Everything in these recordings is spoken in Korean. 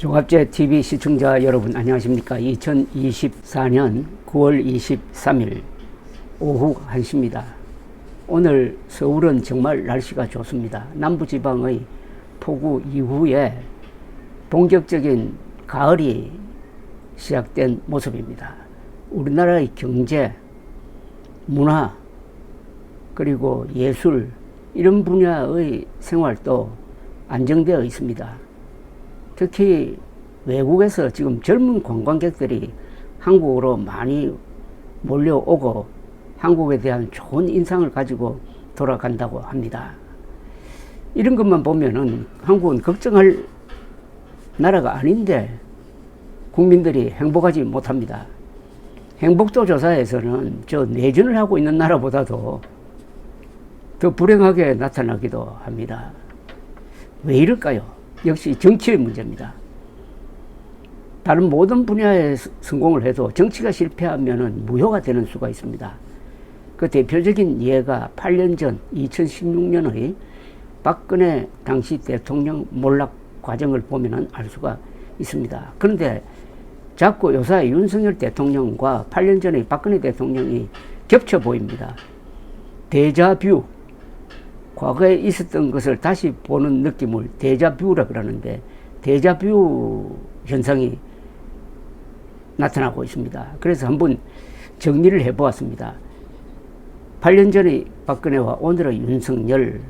종합제 TV 시청자 여러분 안녕하십니까. 2024년 9월 23일 오후 1시입니다. 오늘 서울은 정말 날씨가 좋습니다. 남부지방의 폭우 이후에 본격적인 가을이 시작된 모습입니다. 우리나라의 경제, 문화, 그리고 예술 이런 분야의 생활도 안정되어 있습니다. 특히 외국에서 지금 젊은 관광객들이 한국으로 많이 몰려오고 한국에 대한 좋은 인상을 가지고 돌아간다고 합니다. 이런 것만 보면은 한국은 걱정할 나라가 아닌데 국민들이 행복하지 못합니다. 행복도 조사에서는 저 내전을 하고 있는 나라보다도 더 불행하게 나타나기도 합니다. 왜 이럴까요? 역시 정치의 문제입니다. 다른 모든 분야에 성공을 해도 정치가 실패하면 무효가 되는 수가 있습니다. 그 대표적인 예가 8년 전 2016년의 박근혜 당시 대통령 몰락 과정을 보면 알 수가 있습니다. 그런데 자꾸 요새 윤석열 대통령과 8년 전의 박근혜 대통령이 겹쳐 보입니다. 데자뷰, 과거에 있었던 것을 다시 보는 느낌을 데자뷰라 그러는데 데자뷰 현상이 나타나고 있습니다. 그래서 한번 정리를 해보았습니다. 8년 전의 박근혜와 오늘의 윤석열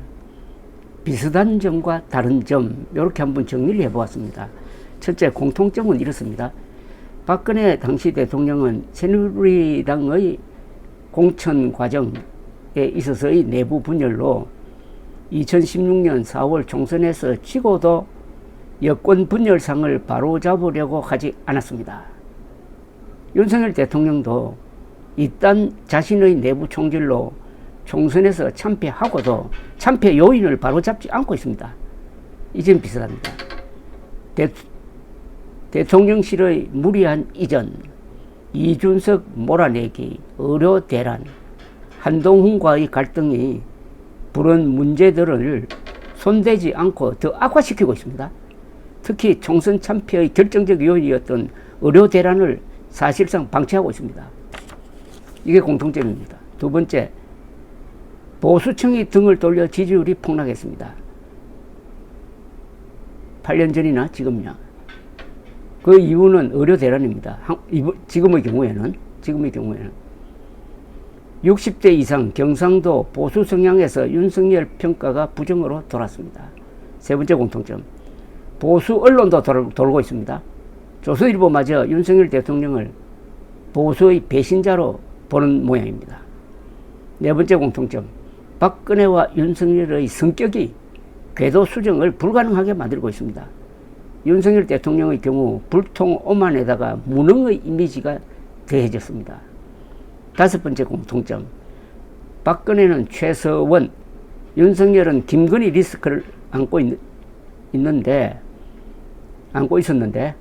비슷한 점과 다른 점 이렇게 한번 정리를 해보았습니다. 첫째, 공통점은 이렇습니다. 박근혜 당시 대통령은 새누리당의 공천 과정에 있어서의 내부 분열로 2016년 4월 총선에서 지고도 여권 분열상을 바로잡으려고 하지 않았습니다. 윤석열 대통령도 이딴 자신의 내부 총질로 총선에서 참패하고도 참패 요인을 바로잡지 않고 있습니다. 이 점 비슷합니다. 대통령실의 무리한 이전, 이준석 몰아내기, 의료 대란, 한동훈과의 갈등이 그런 문제들을 손대지 않고 더 악화시키고 있습니다. 특히 총선 참패의 결정적 요인이었던 의료 대란을 사실상 방치하고 있습니다. 이게 공통점입니다. 두 번째, 보수층이 등을 돌려 지지율이 폭락했습니다. 8년 전이나 지금이나. 그 이유는 의료 대란입니다. 지금의 경우에는 60대 이상 경상도 보수 성향에서 윤석열 평가가 부정으로 돌았습니다. 세 번째 공통점, 보수 언론도 돌고 있습니다. 조선일보마저 윤석열 대통령을 보수의 배신자로 보는 모양입니다. 네 번째 공통점, 박근혜와 윤석열의 성격이 궤도 수정을 불가능하게 만들고 있습니다. 윤석열 대통령의 경우 불통 오만에다가 무능의 이미지가 더해졌습니다. 다섯 번째 공통점, 박근혜는 최서원, 윤석열은 김건희 리스크를 안고 있었는데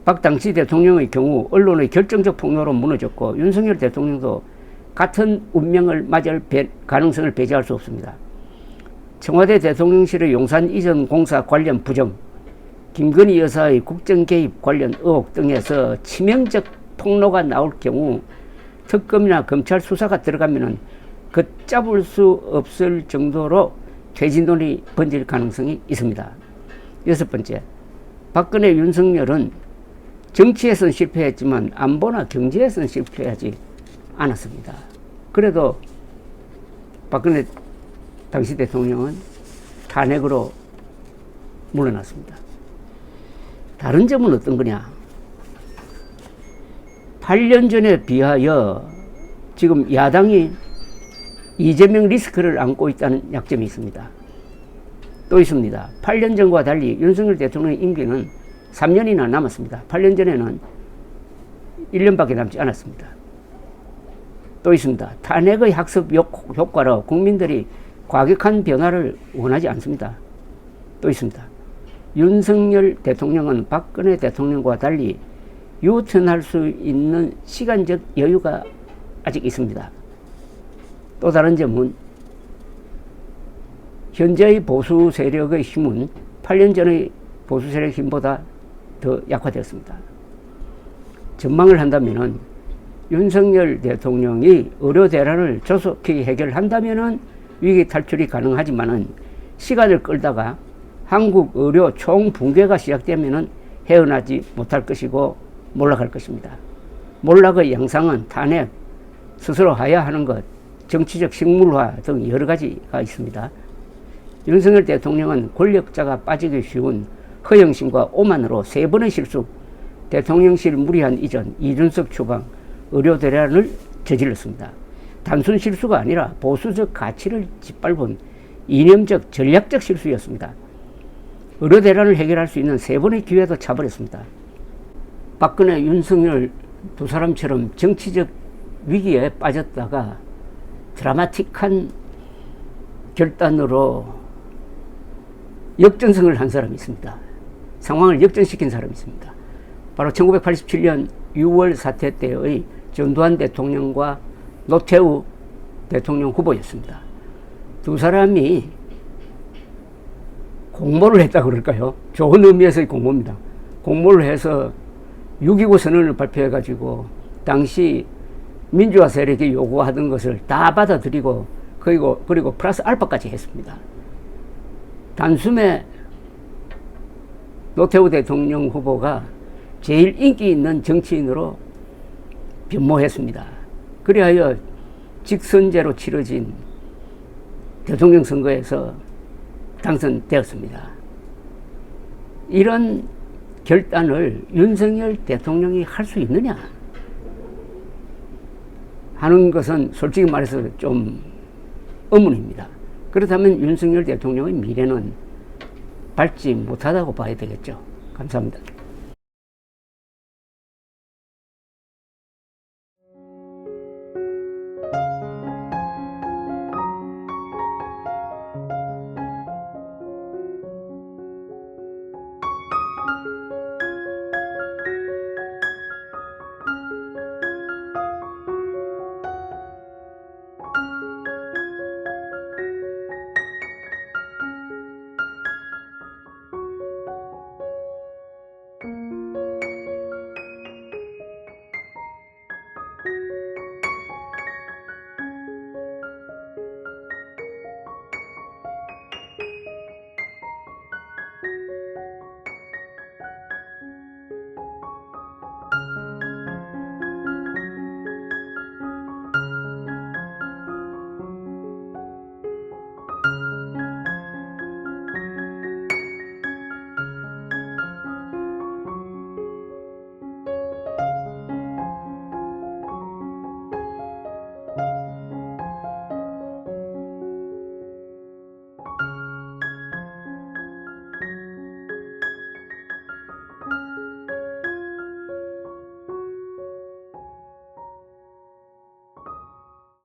박 당시 대통령의 경우 언론의 결정적 폭로로 무너졌고 윤석열 대통령도 같은 운명을 맞을 가능성을 배제할 수 없습니다. 청와대 대통령실의 용산 이전 공사 관련 부정, 김건희 여사의 국정 개입 관련 의혹 등에서 치명적 폭로가 나올 경우 특검이나 검찰 수사가 들어가면은 걷잡을 수 없을 정도로 퇴진론이 번질 가능성이 있습니다. 여섯 번째, 박근혜 윤석열은 정치에서는 실패했지만 안보나 경제에서는 실패하지 않았습니다. 그래도 박근혜 당시 대통령은 탄핵으로 물러났습니다. 다른 점은 어떤 거냐? 8년 전에 비하여 지금 야당이 이재명 리스크를 안고 있다는 약점이 있습니다. 또 있습니다. 8년 전과 달리 윤석열 대통령의 임기는 3년이나 남았습니다. 8년 전에는 1년밖에 남지 않았습니다. 또 있습니다. 탄핵의 학습 효과로 국민들이 과격한 변화를 원하지 않습니다. 또 있습니다. 윤석열 대통령은 박근혜 대통령과 달리 유턴할 수 있는 시간적 여유가 아직 있습니다. 또 다른 점은 현재의 보수 세력의 힘은 8년 전의 보수 세력 힘보다 더 약화되었습니다. 전망을 한다면은 윤석열 대통령이 의료 대란을 조속히 해결한다면은 위기 탈출이 가능하지만은 시간을 끌다가 한국 의료 총붕괴가 시작되면은 헤어나지 못할 것이고 몰락할 것입니다. 몰락의 양상은 탄핵, 스스로 하야하는 것, 정치적 식물화 등 여러 가지가 있습니다. 윤석열 대통령은 권력자가 빠지기 쉬운 허영심과 오만으로 3번의 실수, 대통령실 무리한 이전, 이준석 추방, 의료 대란을 저질렀습니다. 단순 실수가 아니라 보수적 가치를 짓밟은 이념적 전략적 실수였습니다. 의료 대란을 해결할 수 있는 3번의 기회도 차버렸습니다. 박근혜, 윤석열 두 사람처럼 정치적 위기에 빠졌다가 드라마틱한 결단으로 역전승을 한 사람이 있습니다. 상황을 역전시킨 사람이 있습니다. 바로 1987년 6월 사태 때의 전두환 대통령과 노태우 대통령 후보였습니다. 두 사람이 공모를 했다고 그럴까요? 좋은 의미에서의 공모입니다. 공모를 해서 6.29 선언을 발표해가지고 당시 민주화 세력이 요구하던 것을 다 받아들이고 그리고 플러스 알파까지 했습니다. 단숨에 노태우 대통령 후보가 제일 인기 있는 정치인으로 변모했습니다. 그리하여 직선제로 치러진 대통령 선거에서 당선되었습니다. 이런 결단을 윤석열 대통령이 할 수 있느냐 하는 것은 솔직히 말해서 좀 의문입니다. 그렇다면 윤석열 대통령의 미래는 밝지 못하다고 봐야 되겠죠. 감사합니다.